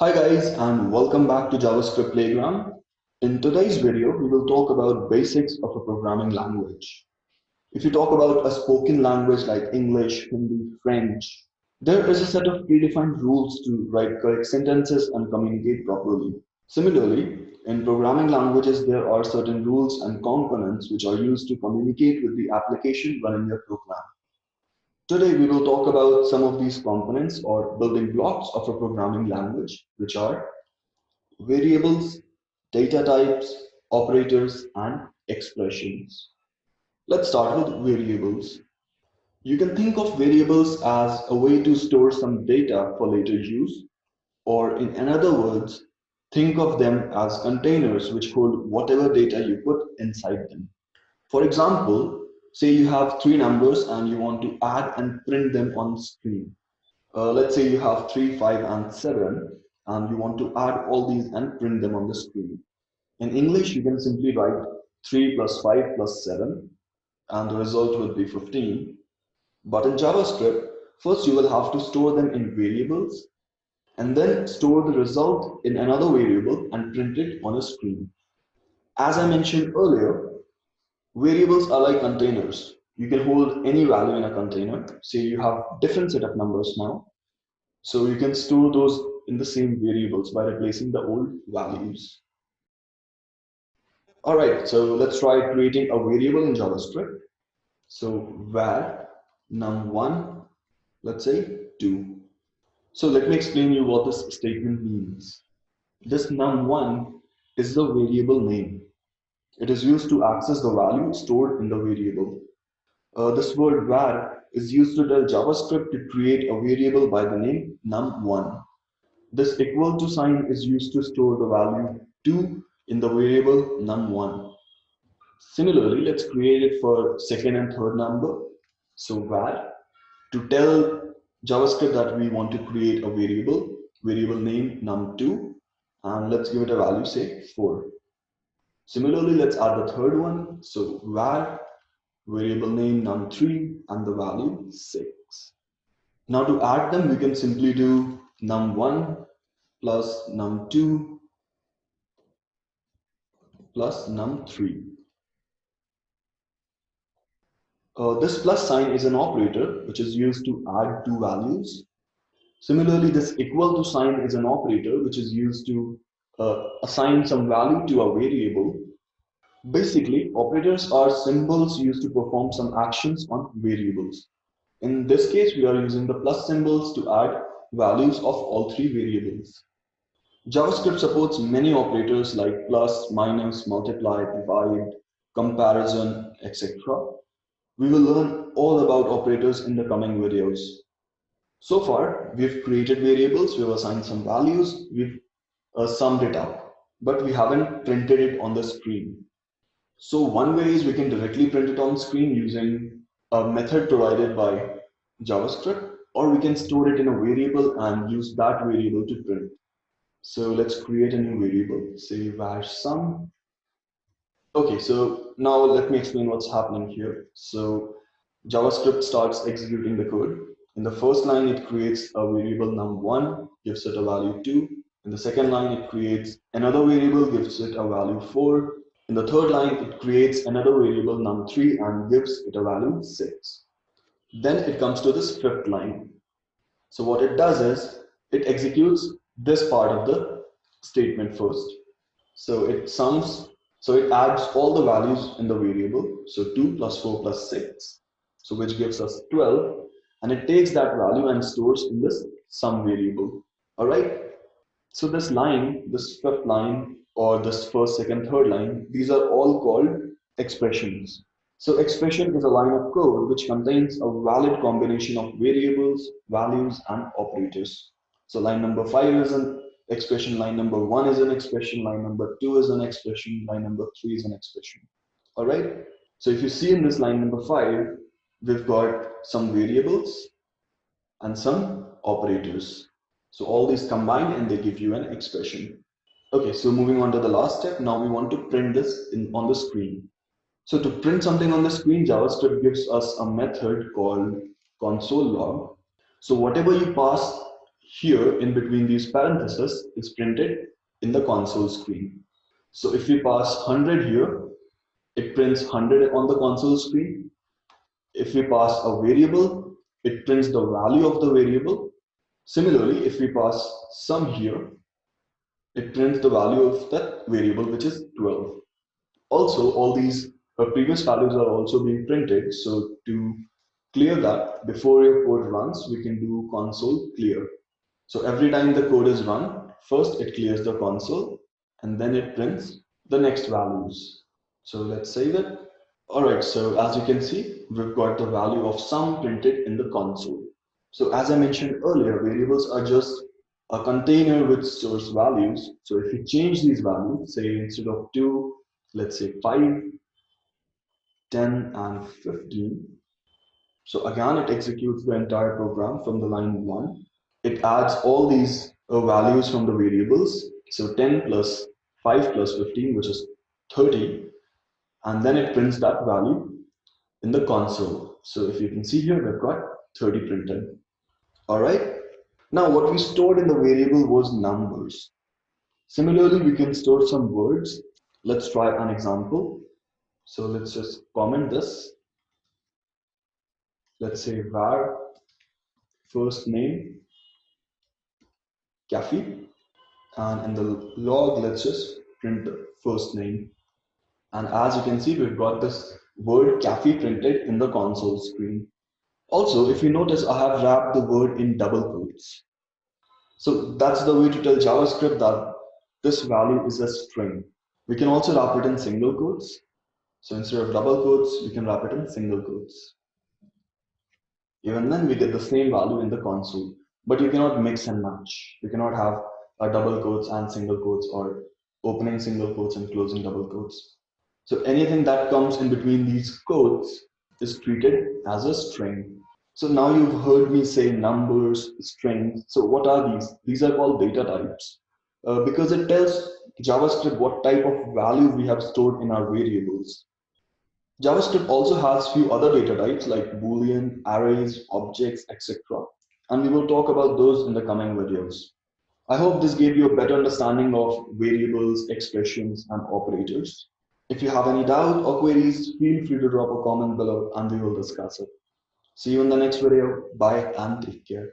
Hi guys and welcome back to JavaScript Playground. In today's video, we will talk about basics of a programming language. If you talk about a spoken language like English, Hindi, French, there is a set of predefined rules to write correct sentences and communicate properly. Similarly, in programming languages, there are certain rules and components which are used to communicate with the application running your program. Today, we will talk about some of these components or building blocks of a programming language, which are variables, data types, operators, and expressions. Let's start with variables. You can think of variables as a way to store some data for later use, or in other words, think of them as containers which hold whatever data you put inside them. For example, say you have three numbers and you want to add and print them on screen. Let's say you have 3, 5, and 7, and you want to add all these and print them on the screen. In English, you can simply write 3 plus 5 plus 7, and the result will be 15. But in JavaScript, first you will have to store them in variables, and then store the result in another variable and print it on a screen. As I mentioned earlier, variables are like containers. You can hold any value in a container. Say you have different set of numbers now. So you can store those in the same variables by replacing the old values. All right, so let's try creating a variable in JavaScript. So var num1, let's say 2. So let me explain you what this statement means. This num1 is the variable name. It is used to access the value stored in the variable. This word var is used to tell JavaScript to create a variable by the name num1. This equal to sign is used to store the value 2 in the variable num1. Similarly, let's create it for second and third number. So var to tell JavaScript that we want to create a variable name num2, and let's give it a value, say 4. Similarly, let's add the third one. So var variable name num3 and the value 6. Now to add them, we can simply do num1 plus num2 plus num3. This plus sign is an operator which is used to add two values. Similarly, this equal to sign is an operator which is used to assign some value to a variable. Basically, operators are symbols used to perform some actions on variables. In this case, we are using the plus symbols to add values of all three variables. JavaScript supports many operators like plus, minus, multiply, divide, comparison, etc. We will learn all about operators in the coming videos. So far, we've created variables, we've assigned some values, we've summed it up, but we haven't printed it on the screen. So one way is we can directly print it on screen using a method provided by JavaScript, or we can store it in a variable and use that variable to print. So let's create a new variable, say var sum. Okay, so now let me explain what's happening here. So JavaScript starts executing the code. In the first line, it creates a variable num1, gives it a value 2. In the second line, it creates another variable, gives it a value 4. In the third line, it creates another variable num3 and gives it a value 6. Then it comes to this fifth line. So what it does is, it executes this part of the statement first. So it sums, so it adds all the values in the variable. So 2 plus 4 plus 6, so which gives us 12. And it takes that value and stores in this sum variable. All right. So this line, this fifth line, or this first, second, third line, these are all called expressions. So expression is a line of code which contains a valid combination of variables, values, and operators. So line number 5 is an expression, line number 1 is an expression, line number 2 is an expression, line number 3 is an expression. All right. So if you see in this line number 5, we've got some variables and some operators. So all these combine and they give you an expression. Okay, so moving on to the last step. Now we want to print this on the screen. So to print something on the screen, JavaScript gives us a method called console log. So whatever you pass here in between these parentheses is printed in the console screen. So if we pass 100 here, it prints 100 on the console screen. If we pass a variable, it prints the value of the variable. Similarly, if we pass sum here, it prints the value of that variable, which is 12. Also, all these previous values are also being printed. So to clear that, before your code runs, we can do console clear. So every time the code is run, first it clears the console and then it prints the next values. So let's save it. All right, so as you can see, we've got the value of sum printed in the console. So as I mentioned earlier, variables are just a container which stores values. So if we change these values, say instead of 2, let's say 5, 10, and 15. So again, it executes the entire program from the line 1. It adds all these values from the variables. So 10 plus 5 plus 15, which is 30. And then it prints that value in the console. So if you can see here, we've got 30 printed. All right. Now what we stored in the variable was numbers. Similarly, we can store some words. Let's try an example. So let's just comment this. Let's say var first name Cafe, and in the log, let's just print the first name. And as you can see, we've got this word cafe printed in the console screen. Also, if you notice, I have wrapped the word in double quotes. So that's the way to tell JavaScript that this value is a string. We can also wrap it in single quotes. So instead of double quotes, we can wrap it in single quotes. Even then, we get the same value in the console. But you cannot mix and match. You cannot have a double quotes and single quotes, or opening single quotes and closing double quotes. So anything that comes in between these quotes is treated as a string. So now you've heard me say numbers, strings. So what are these? These are called data types because it tells JavaScript what type of value we have stored in our variables. JavaScript also has few other data types like Boolean, arrays, objects, etc. And we will talk about those in the coming videos. I hope this gave you a better understanding of variables, expressions, and operators. If you have any doubt or queries, feel free to drop a comment below and we will discuss it. See you in the next video. Bye and take care.